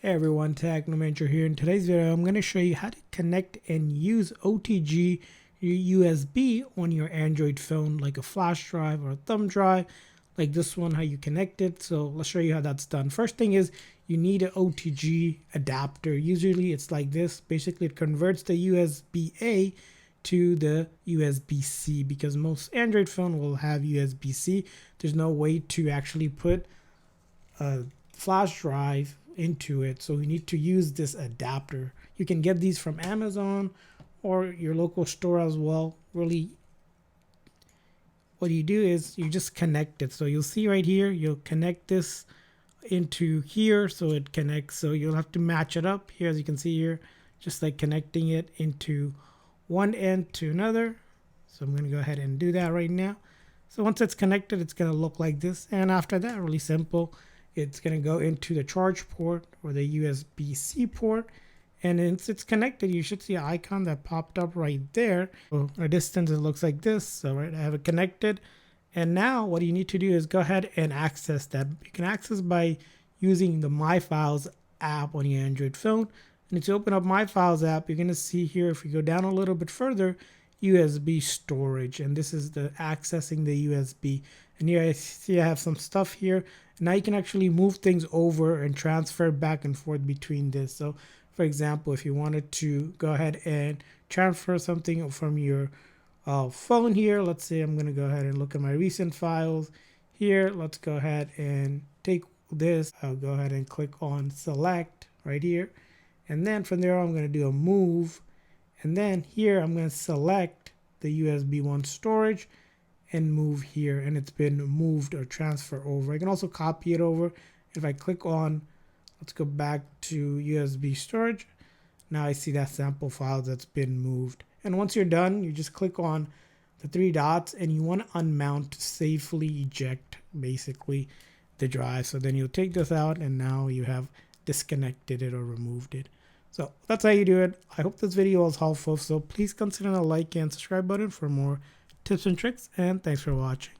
Hey everyone, Technomentary here. In today's video, I'm going to show you how to connect and use OTG USB on your Android phone, like a flash drive or a thumb drive, like this one, how you connect it. So let's show you how that's done. First thing is you need an OTG adapter. Usually it's like this. Basically, it converts the USB-A to the USB-C because most Android phone will have USB-C. There's no way to actually put a flash drive into it, so we need to use this adapter. You can get these from Amazon or your local store as well. Really, what you do is you just connect it. So you'll see right here, you'll connect this into here so it connects. So you'll have to match it up here, as you can see here, just like connecting it into one end to another. So I'm going to go ahead and do that right now. So once it's connected, it's going to look like this. And after that, really simple, it's going to go into the charge port or the USB-C port. And once it's connected, you should see an icon that popped up right there. So a distance, it looks like this. So right, I have it connected. And now what you need to do is go ahead and access that. You can access by using the My Files app on your Android phone. And if you open up My Files app, you're going to see here, if we go down a little bit further, USB storage. And this is the accessing the USB. And here I see I have some stuff here. Now you can actually move things over and transfer back and forth between this. So for example, if you wanted to go ahead and transfer something from your phone here, let's say I'm going to go ahead and look at my recent files here. Let's go ahead and take this. I'll go ahead and click on select right here. And then from there, I'm going to do a move. And then here, I'm going to select the USB 1 storage and move here, and it's been moved or transferred over. I can also copy it over. If I click on, let's go back to USB storage. Now I see that sample file that's been moved. And once you're done, you just click on the three dots and you want to unmount to safely eject basically the drive. So then you'll take this out and now you have disconnected it or removed it. So that's how you do it. I hope this video was helpful. So please consider the like and subscribe button for more tips and tricks, and thanks for watching.